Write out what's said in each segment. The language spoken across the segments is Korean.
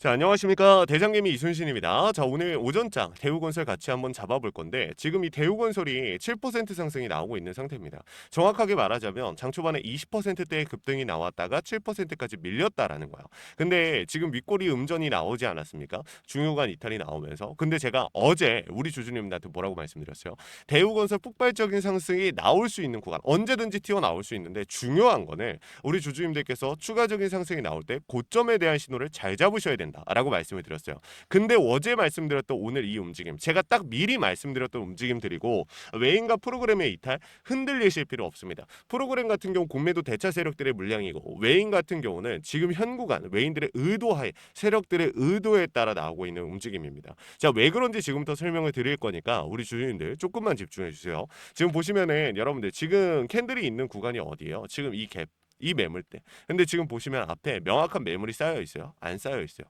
자, 안녕하십니까. 대장님이 이순신입니다. 자, 오늘 오전장 대우건설 같이 한번 잡아볼 건데 지금 이 대우건설이 7% 상승이 나오고 있는 상태입니다. 정확하게 말하자면 장 초반에 20%대의 급등이 나왔다가 7%까지 밀렸다라는 거예요. 근데 지금 윗꼬리 음전이 나오지 않았습니까? 중요한 이탈이 나오면서. 근데 제가 어제 우리 주주님들한테 뭐라고 말씀드렸어요? 대우건설 폭발적인 상승이 나올 수 있는 구간 언제든지 튀어나올 수 있는데 중요한 거는 우리 주주님들께서 추가적인 상승이 나올 때 고점에 대한 신호를 잘 잡으셔야 된다라고 말씀을 드렸어요. 근데 어제 말씀드렸던 오늘 이 움직임 제가 딱 미리 말씀드렸던 움직임들이고 외인과 프로그램의 이탈 흔들리실 필요 없습니다. 프로그램 같은 경우 공매도 대차 세력들의 물량이고 외인 같은 경우는 지금 현 구간 외인들의 의도하에 세력들의 의도에 따라 나오고 있는 움직임입니다. 자, 왜 그런지 지금부터 설명을 드릴 거니까 우리 주주님들 조금만 집중해 주세요. 지금 보시면은 여러분들 지금 캔들이 있는 구간이 어디예요? 지금 이 갭, 이 매물대. 근데 지금 보시면 앞에 명확한 매물이 쌓여 있어요? 안 쌓여 있어요.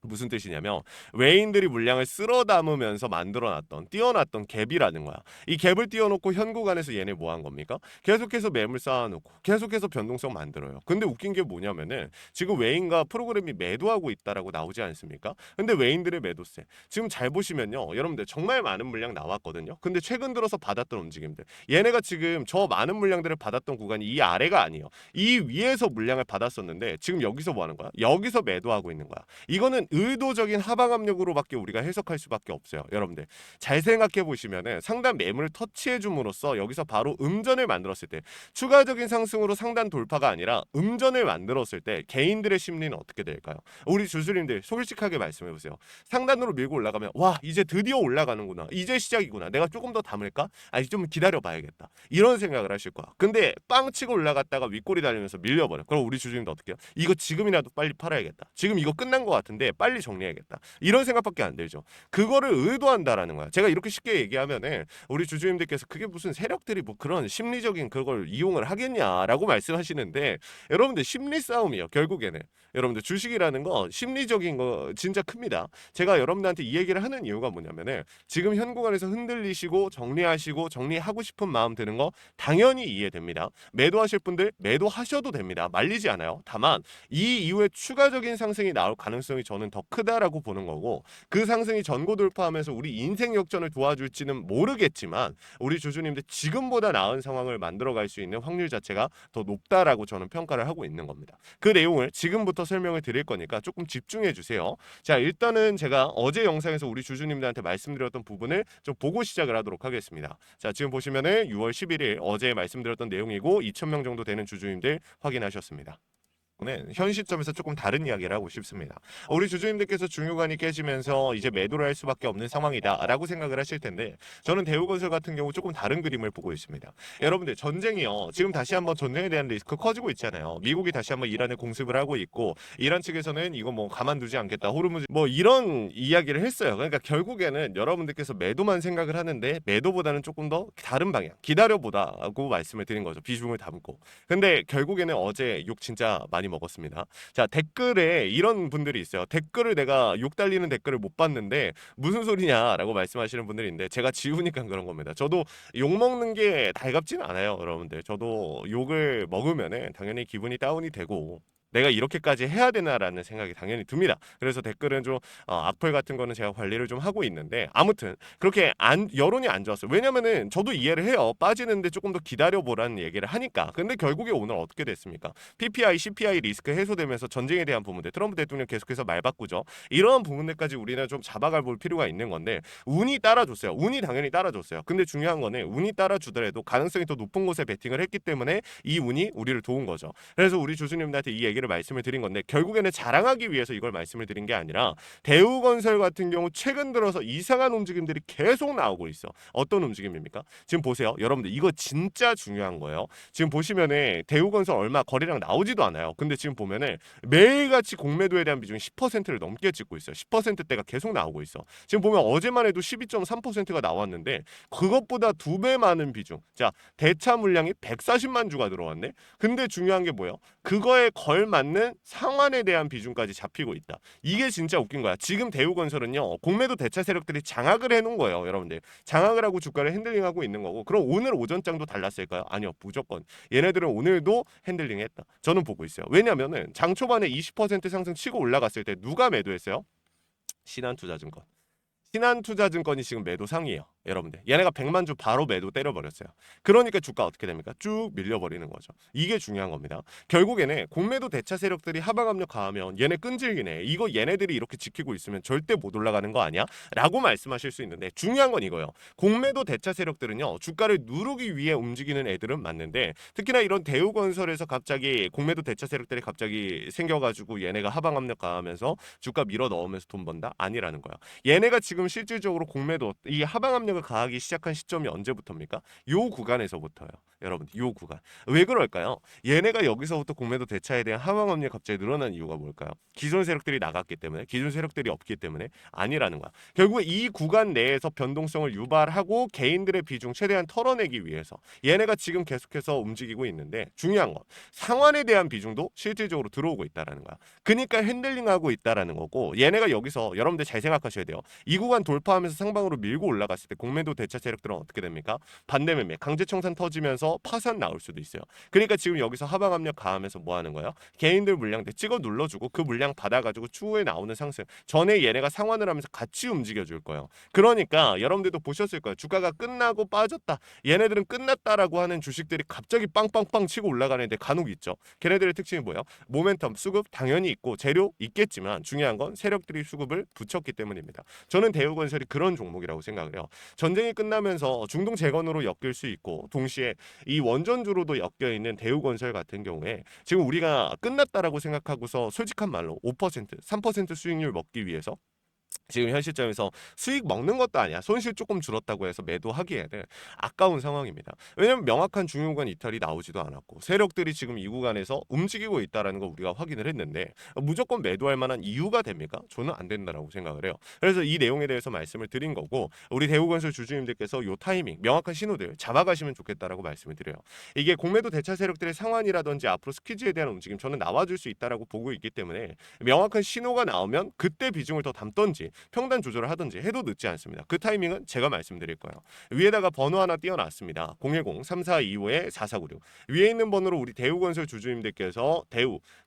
무슨 뜻이냐면 외인들이 물량을 쓸어 담으면서 만들어놨던 띄워놨던 갭이라는 거야. 이 갭을 띄워놓고 현 구간에서 얘네 뭐 한 겁니까? 계속해서 매물 쌓아놓고 계속해서 변동성 만들어요. 근데 웃긴 게 뭐냐면은 지금 외인과 프로그램이 매도하고 있다라고 나오지 않습니까? 근데 외인들의 매도세 지금 잘 보시면요, 여러분들 정말 많은 물량 나왔거든요. 근데 최근 들어서 받았던 움직임들 얘네가 지금 저 많은 물량들을 받았던 구간이 이 아래가 아니에요. 이 위에서 물량을 받았었는데 지금 여기서 뭐 하는 거야? 여기서 매도하고 있는 거야. 이거는 의도적인 하방 압력으로밖에 우리가 해석할 수밖에 없어요. 여러분들 잘 생각해 보시면은 상단 매물을 터치해 줌으로써 여기서 바로 음전을 만들었을 때 추가적인 상승으로 상단 돌파가 아니라 음전을 만들었을 때 개인들의 심리는 어떻게 될까요? 우리 주주님들 솔직하게 말씀해 보세요. 상단으로 밀고 올라가면 와, 이제 드디어 올라가는구나, 이제 시작이구나, 내가 조금 더 담을까, 아니 좀 기다려 봐야겠다, 이런 생각을 하실 거야. 근데 빵 치고 올라갔다가 윗꼬리 달리면서 밀려버려. 그럼 우리 주주님도 어떻게 해요? 이거 지금이라도 빨리 팔아야겠다, 지금 이거 끝난 것 같은데 빨리 정리해야겠다, 이런 생각밖에 안 들죠. 그거를 의도한다라는 거야. 제가 이렇게 쉽게 얘기하면은 우리 주주님들께서 그게 무슨 세력들이 뭐 그런 심리적인 그걸 이용을 하겠냐라고 말씀하시는데, 여러분들 심리 싸움이요 결국에는. 여러분들 주식이라는 거 심리적인 거 진짜 큽니다. 제가 여러분들한테 이 얘기를 하는 이유가 뭐냐면은 지금 현 구간에서 흔들리시고 정리하시고 정리하고 싶은 마음 드는 거 당연히 이해됩니다. 매도하실 분들 매도하셔도 됩니다. 말리지 않아요. 다만 이 이후에 추가적인 상승이 나올 가능성이 저는 더 크다라고 보는 거고, 그 상승이 전고 돌파하면서 우리 인생 역전을 도와줄지는 모르겠지만 우리 주주님들 지금보다 나은 상황을 만들어갈 수 있는 확률 자체가 더 높다라고 저는 평가를 하고 있는 겁니다. 그 내용을 지금부터 설명을 드릴 거니까 조금 집중해 주세요. 자, 일단은 제가 어제 영상에서 우리 주주님들한테 말씀드렸던 부분을 좀 보고 시작을 하도록 하겠습니다. 자, 지금 보시면은 6월 11일 어제 말씀드렸던 내용이고 2,000명 정도 되는 주주님들 확인하셨습니다. 현 시점에서 조금 다른 이야기를 하고 싶습니다. 우리 주주님들께서 중요관이 깨지면서 이제 매도를 할 수밖에 없는 상황이다라고 생각을 하실 텐데, 저는 대우건설 같은 경우 조금 다른 그림을 보고 있습니다. 여러분들 전쟁이요, 지금 다시 한번 전쟁에 대한 리스크 커지고 있잖아요. 미국이 다시 한번 이란에 공습을 하고 있고 이란 측에서는 이거 뭐 가만두지 않겠다, 호르무즈 뭐 이런 이야기를 했어요. 그러니까 결국에는 여러분들께서 매도만 생각을 하는데 매도보다는 조금 더 다른 방향 기다려보다라고 말씀을 드린 거죠. 비중을 담고. 근데 결국에는 어제 욕 진짜 많이 먹었습니다. 자, 댓글에 이런 분들이 있어요. 댓글을 내가 욕 달리는 댓글을 못 봤는데 무슨 소리냐라고 말씀하시는 분들인데, 제가 지우니까 그런 겁니다. 저도 욕 먹는 게 달갑지는 않아요, 여러분들. 저도 욕을 먹으면은 당연히 기분이 다운이 되고 내가 이렇게까지 해야 되나라는 생각이 당연히 듭니다. 그래서 댓글은 좀 악플 같은 거는 제가 관리를 좀 하고 있는데, 아무튼 그렇게 여론이 안 좋았어요. 왜냐면은 저도 이해를 해요. 빠지는데 조금 더 기다려보라는 얘기를 하니까. 근데 결국에 오늘 어떻게 됐습니까? PPI, CPI 리스크 해소되면서 전쟁에 대한 부분들, 트럼프 대통령 계속해서 말 바꾸죠. 이런 부분들까지 우리는 좀 잡아갈 볼 필요가 있는 건데, 운이 따라줬어요. 운이 당연히 따라줬어요. 근데 중요한 거는 운이 따라주더라도 가능성이 더 높은 곳에 베팅을 했기 때문에 이 운이 우리를 도운 거죠. 그래서 우리 주주님들한테 이 얘기를 말씀을 드린 건데, 결국에는 자랑하기 위해서 이걸 말씀을 드린 게 아니라 대우건설 같은 경우 최근 들어서 이상한 움직임들이 계속 나오고 있어. 어떤 움직임입니까? 지금 보세요. 여러분들 이거 진짜 중요한 거예요. 지금 보시면은 대우건설 얼마 거래량 나오지도 않아요. 근데 지금 보면은 매일같이 공매도에 대한 비중이 10%를 넘게 찍고 있어요. 10%대가 계속 나오고 있어. 지금 보면 어제만 해도 12.3%가 나왔는데 그것보다 2배 많은 비중. 자, 대차 물량이 140만 주가 들어왔네. 근데 중요한 게 뭐예요? 그거에 걸맞 맞는 상환에 대한 비중까지 잡히고 있다. 이게 진짜 웃긴 거야. 지금 대우건설은요, 공매도 대차 세력들이 장악을 해놓은 거예요, 여러분들. 장악을 하고 주가를 핸들링하고 있는 거고. 그럼 오늘 오전장도 달랐을까요? 아니요, 무조건 얘네들은 오늘도 핸들링했다. 저는 보고 있어요. 왜냐면은 장 초반에 20% 상승 치고 올라갔을 때 누가 매도했어요? 신한투자증권. 신한투자증권이 지금 매도 상이에요. 여러분들 얘네가 100만 주 바로 매도 때려버렸어요. 그러니까 주가 어떻게 됩니까? 쭉 밀려버리는 거죠. 이게 중요한 겁니다. 결국에는 공매도 대차 세력들이 하방 압력 가하면 얘네 끈질기네. 이거 얘네들이 이렇게 지키고 있으면 절대 못 올라가는 거 아니야? 라고 말씀하실 수 있는데 중요한 건 이거예요. 공매도 대차 세력들은요, 주가를 누르기 위해 움직이는 애들은 맞는데 특히나 이런 대우건설에서 갑자기 공매도 대차 세력들이 갑자기 생겨가지고 얘네가 하방 압력 가하면서 주가 밀어 넣으면서 돈 번다? 아니라는 거야. 얘네가 지금 실질적으로 공매도 이 하방 압력을 가하기 시작한 시점이 언제부터입니까? 요 구간에서부터요. 여러분, 요 구간. 왜 그럴까요? 얘네가 여기서부터 공매도 대차에 대한 하방 압력이 갑자기 늘어난 이유가 뭘까요? 기존 세력들이 나갔기 때문에, 기존 세력들이 없기 때문에 아니라는 거야. 결국에 이 구간 내에서 변동성을 유발하고 개인들의 비중 최대한 털어내기 위해서 얘네가 지금 계속해서 움직이고 있는데 중요한 건 상환에 대한 비중도 실질적으로 들어오고 있다라는 거야. 그러니까 핸들링하고 있다라는 거고 얘네가 여기서 여러분들 잘 생각하셔야 돼요. 이 구간 돌파하면서 상방으로 밀고 올라갔을 때 공매도 대차 세력들은 어떻게 됩니까? 반대매매, 강제청산 터지면서 파산 나올 수도 있어요. 그러니까 지금 여기서 하방 압력 가하면서 뭐 하는 거예요? 개인들 물량대 찍어 눌러주고 그 물량 받아가지고 추후에 나오는 상승 전에 얘네가 상환을 하면서 같이 움직여줄 거예요. 그러니까 여러분들도 보셨을 거예요. 주가가 끝나고 빠졌다. 얘네들은 끝났다라고 하는 주식들이 갑자기 빵빵빵 치고 올라가는데 간혹 있죠. 걔네들의 특징이 뭐예요? 모멘텀, 수급 당연히 있고 재료 있겠지만 중요한 건 세력들이 수급을 붙였기 때문입니다. 저는 대우건설이 그런 종목이라고 생각을 해요. 전쟁이 끝나면서 중동 재건으로 엮일 수 있고 동시에 이 원전주로도 엮여 있는 대우건설 같은 경우에 지금 우리가 끝났다라고 생각하고서 솔직한 말로 5%, 3% 수익률 먹기 위해서 지금 현 시점에서 수익 먹는 것도 아니야. 손실 조금 줄었다고 해서 매도하기에는 아까운 상황입니다. 왜냐면 명확한 중요구간 이탈이 나오지도 않았고 세력들이 지금 이 구간에서 움직이고 있다는 걸 우리가 확인을 했는데 무조건 매도할 만한 이유가 됩니까? 저는 안 된다라고 생각을 해요. 그래서 이 내용에 대해서 말씀을 드린 거고 우리 대우건설 주주님들께서 요 타이밍 명확한 신호들 잡아가시면 좋겠다라고 말씀을 드려요. 이게 공매도 대차 세력들의 상환이라든지 앞으로 스퀴즈에 대한 움직임 저는 나와줄 수 있다라고 보고 있기 때문에 명확한 신호가 나오면 그때 비중을 더 담던지 평단 조절을 하든지 해도 늦지 않습니다. 그 타이밍은 제가 말씀드릴 거예요. 위에다가 번호 하나 띄워놨습니다. 010-3425-4496 위에 있는 번호로 우리 대우건설 주주님들께서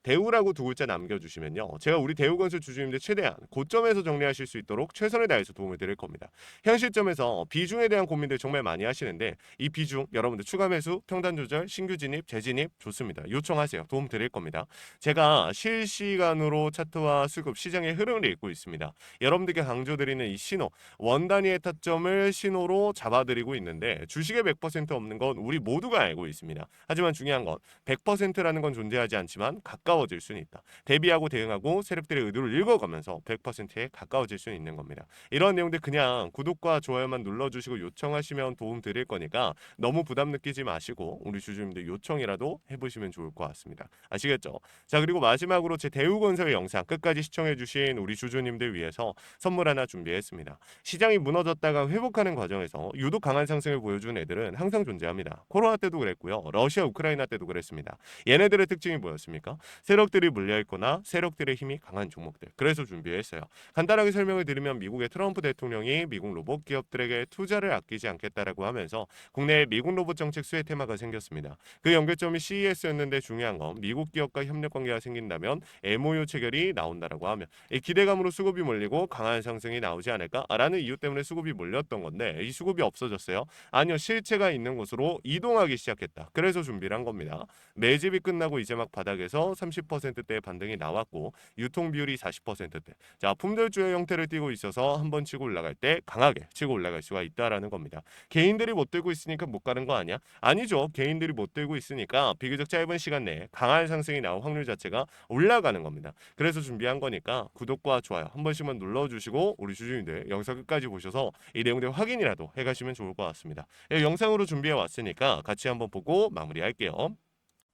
대우라고 두 글자 남겨주시면요. 제가 우리 대우건설 주주님들 최대한 고점에서 정리하실 수 있도록 최선을 다해서 도움을 드릴 겁니다. 현 시점에서 비중에 대한 고민들 정말 많이 하시는데 이 비중 여러분들 추가 매수, 평단 조절, 신규 진입, 재진입 좋습니다. 요청하세요. 도움 드릴 겁니다. 제가 실시간으로 차트와 수급, 시장의 흐름을 읽고 있습니다. 여러분들께 강조드리는 이 신호, 원 단위의 타점을 신호로 잡아드리고 있는데 주식에 100% 없는 건 우리 모두가 알고 있습니다. 하지만 중요한 건 100%라는 건 존재하지 않지만 가까워질 수는 있다. 대비하고 대응하고 세력들의 의도를 읽어가면서 100%에 가까워질 수는 있는 겁니다. 이런 내용들 그냥 구독과 좋아요만 눌러주시고 요청하시면 도움 드릴 거니까 너무 부담 느끼지 마시고 우리 주주님들 요청이라도 해보시면 좋을 것 같습니다. 아시겠죠? 자, 그리고 마지막으로 제 대우건설 영상 끝까지 시청해주신 우리 주주님들 위해서 선물 하나 준비했습니다. 시장이 무너졌다가 회복하는 과정에서 유독 강한 상승을 보여준 애들은 항상 존재합니다. 코로나 때도 그랬고요. 러시아 우크라이나 때도 그랬습니다. 얘네들의 특징이 뭐였습니까? 세력들이 물려있거나 세력들의 힘이 강한 종목들. 그래서 준비했어요. 간단하게 설명을 드리면 미국의 트럼프 대통령이 미국 로봇 기업들에게 투자를 아끼지 않겠다라고 하면서 국내에 미국 로봇 정책 수혜 테마가 생겼습니다. 그 연결점이 CES였는데 중요한 건 미국 기업과 협력 관계가 생긴다면 MOU 체결이 나온다라고 하면 이 기대감으로 수급이 몰리고 강한 상승이 나오지 않을까라는 이유 때문에 수급이 몰렸던 건데 이 수급이 없어졌어요? 아니요. 실체가 있는 곳으로 이동하기 시작했다. 그래서 준비를 한 겁니다. 매집이 끝나고 이제 막 바닥에서 30%대의 반등이 나왔고 유통 비율이 40%대. 자, 품절주의 형태를 띠고 있어서 한번 치고 올라갈 때 강하게 치고 올라갈 수가 있다라는 겁니다. 개인들이 못 들고 있으니까 못 가는 거 아니야? 아니죠. 개인들이 못 들고 있으니까 비교적 짧은 시간 내에 강한 상승이 나올 확률 자체가 올라가는 겁니다. 그래서 준비한 거니까 구독과 좋아요 한 번씩만 눌러주시고 우리 주주님들 영상 끝까지 보셔서 이 내용들 확인이라도 해가시면 좋을 것 같습니다. 영상으로 준비해 왔으니까 같이 한번 보고 마무리할게요.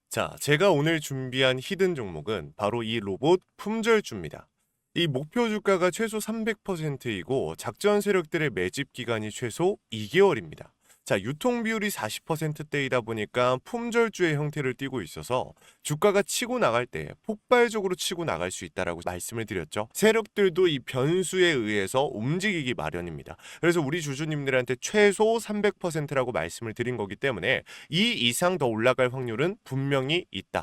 자, 제가 오늘 준비한 히든 종목은 바로 이 로봇 품절주입니다. 이 목표 주가가 최소 300%이고 작전 세력들의 매집 기간이 최소 2개월입니다. 자, 유통 비율이 40%대이다 보니까 품절주의 형태를 띠고 있어서 주가가 치고 나갈 때 폭발적으로 치고 나갈 수 있다라고 말씀을 드렸죠. 세력들도 이 변수에 의해서 움직이기 마련입니다. 그래서 우리 주주님들한테 최소 300%라고 말씀을 드린 거기 때문에 이 이상 더 올라갈 확률은 분명히 있다.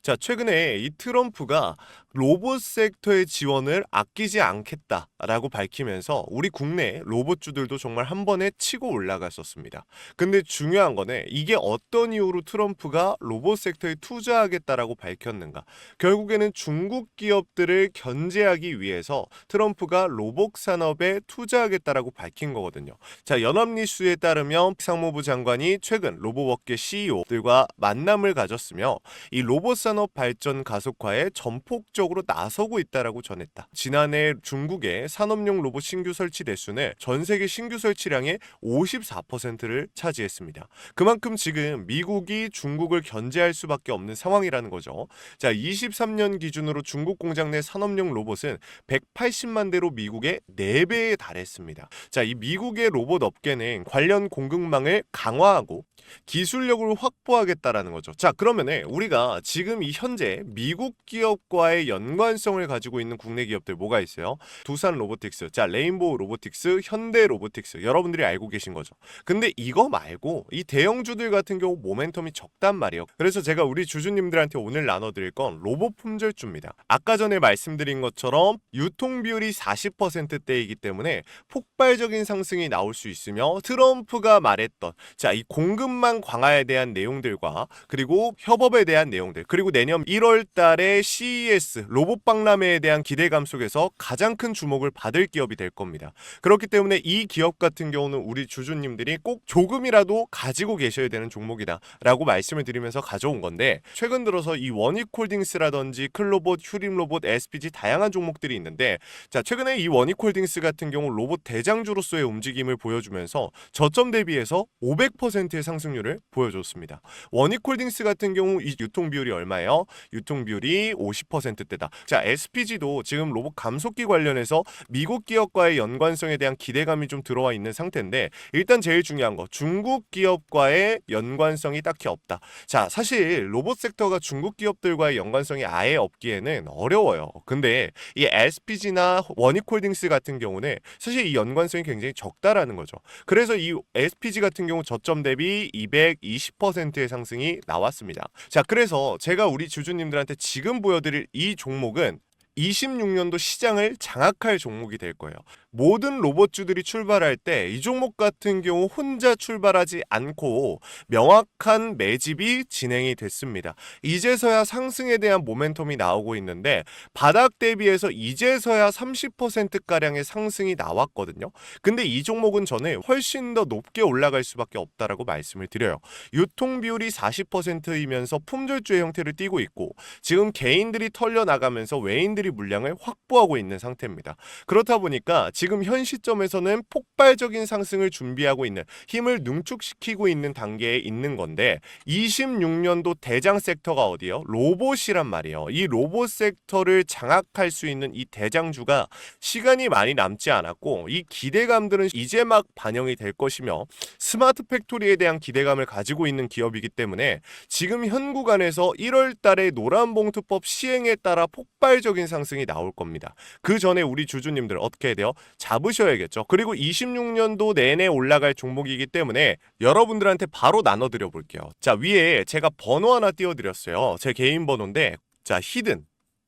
자, 최근에 이 트럼프가 로봇 섹터의 지원을 아끼지 않겠다라고 밝히면서 우리 국내 로봇주들도 정말 한 번에 치고 올라갔었습니다. 근데 중요한 거는 이게 어떤 이유로 트럼프가 로봇 섹터에 투자하겠다라고 밝혔는가? 결국에는 중국 기업들을 견제하기 위해서 트럼프가 로봇 산업에 투자하겠다라고 밝힌 거거든요. 자, 연합뉴스에 따르면 상무부 장관이 최근 로봇업계 CEO들과 만남을 가졌으며 이 로봇 산업 발전 가속화에 전폭적으로 나서고 있다라고 전했다. 지난해 중국의 산업용 로봇 신규 설치 대수는 전 세계 신규 설치량의 54%를 차지했습니다. 그만큼 지금 미국이 중국을 견제할 수밖에 없는 상황이라는 거죠. 자, 23년 기준으로 중국 공장 내 산업용 로봇은 180만 대로 미국의 4배에 달했습니다. 자, 이 미국의 로봇 업계는 관련 공급망을 강화하고 기술력을 확보하겠다라는 거죠. 자, 그러면은 우리가 지금 이 현재 미국 기업과의 연관성을 가지고 있는 국내 기업들 뭐가 있어요? 두산 로보틱스, 자, 레인보우 로보틱스, 현대 로보틱스, 여러분들이 알고 계신 거죠. 근데 이거 말고 이 대형주들 같은 경우 모멘텀이 적단 말이에요. 그래서 제가 우리 주주님들한테 오늘 나눠드릴 건 로봇 품절주입니다. 아까 전에 말씀드린 것처럼 유통 비율이 40%대이기 때문에 폭발적인 상승이 나올 수 있으며 트럼프가 말했던 자, 이 공급망 강화에 대한 내용들과 그리고 협업에 대한 내용들, 그리고 내년 1월 달에 CES 로봇 박람회에 대한 기대감 속에서 가장 큰 주목을 받을 기업이 될 겁니다. 그렇기 때문에 이 기업 같은 경우는 우리 주주님들이 꼭 조금이라도 가지고 계셔야 되는 종목이다 라고 말씀을 드리면서 가져온 건데, 최근 들어서 이 원익홀딩스라든지 클로봇, 휴림로봇, SPG 다양한 종목들이 있는데, 자, 최근에 이 원익홀딩스 같은 경우 로봇 대장주로서의 움직임을 보여주면서 저점 대비해서 500%의 상승률을 보여줬습니다. 원익홀딩스 같은 경우 이 유통 비율이 얼마예요? 유통 비율이 50%대다. 자, SPG도 지금 로봇 감속기 관련해서 미국 기업과의 연관성에 대한 기대감이 좀 들어와 있는 상태인데, 일단 제일 중요한 거 중국 기업과의 연관성이 딱히 없다. 자, 사실 로봇 섹터가 중국 기업들과의 연관성이 아예 없기에는 어려워요. 근데 이 SPG나 원익홀딩스 같은 경우는 사실 이 연관성이 굉장히 적다라는 거죠. 그래서 이 SPG 같은 경우 저점 대비 220%의 상승이 나왔습니다. 자, 그래서 제가 우리 주주님들한테 지금 보여드릴 이 종목은 26년도 시장을 장악할 종목이 될 거예요. 모든 로봇주들이 출발할 때 이 종목 같은 경우 혼자 출발하지 않고 명확한 매집이 진행이 됐습니다. 이제서야 상승에 대한 모멘텀이 나오고 있는데 바닥 대비해서 이제서야 30%가량의 상승이 나왔거든요. 근데 이 종목은 저는 훨씬 더 높게 올라갈 수밖에 없다라고 말씀을 드려요. 유통 비율이 40%이면서 품절주의 형태를 띠고 있고 지금 개인들이 털려나가면서 외인들이 물량을 확보하고 있는 상태입니다. 그렇다 보니까 지금 현 시점에서는 폭발적인 상승을 준비하고 있는, 힘을 능축시키고 있는 단계에 있는 건데 26년도 대장 섹터가 어디요? 로봇이란 말이에요. 이 로봇 섹터를 장악할 수 있는 이 대장주가 시간이 많이 남지 않았고 이 기대감들은 이제 막 반영이 될 것이며 스마트 팩토리에 대한 기대감을 가지고 있는 기업이기 때문에 지금 현 구간에서 1월 달에 노란봉투법 시행에 따라 폭발적인 상승이 나올 겁니다. 그 전에 우리 주주님들 어떻게 해야 돼요? 잡으셔야겠죠. 그리고 26년도 내내 올라갈 종목이기 때문에 여러분들한테 바로 나눠드려 볼게요. 자, 위에 제가 번호 하나 띄워드렸어요. 제 개인 번호인데, 자,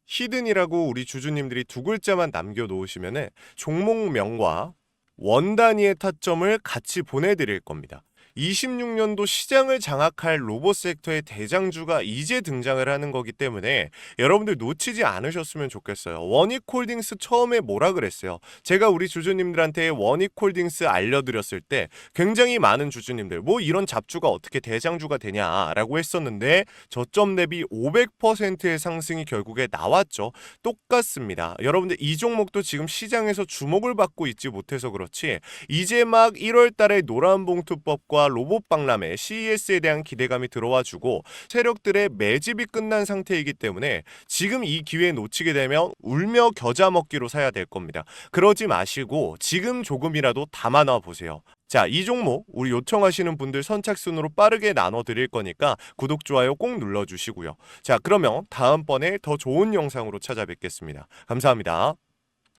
히든이라고 우리 주주님들이 두 글자만 남겨놓으시면은 종목명과 원 단위의 타점을 같이 보내드릴 겁니다. 26년도 시장을 장악할 로봇 섹터의 대장주가 이제 등장을 하는 거기 때문에 여러분들 놓치지 않으셨으면 좋겠어요. 원익홀딩스 처음에 뭐라 그랬어요? 제가 우리 주주님들한테 원익홀딩스 알려드렸을 때 굉장히 많은 주주님들 뭐 이런 잡주가 어떻게 대장주가 되냐라고 했었는데 저점 대비 500%의 상승이 결국에 나왔죠. 똑같습니다. 여러분들 이 종목도 지금 시장에서 주목을 받고 있지 못해서 그렇지 이제 막 1월 달에 노란봉투법과 로봇 박람회 CES에 대한 기대감이 들어와주고 세력들의 매집이 끝난 상태이기 때문에 지금 이 기회 놓치게 되면 울며 겨자 먹기로 사야 될 겁니다. 그러지 마시고 지금 조금이라도 담아놔 보세요. 자, 이 종목 우리 요청하시는 분들 선착순으로 빠르게 나눠 드릴 거니까 구독, 좋아요 꼭 눌러주시고요. 자, 그러면 다음번에 더 좋은 영상으로 찾아뵙겠습니다. 감사합니다.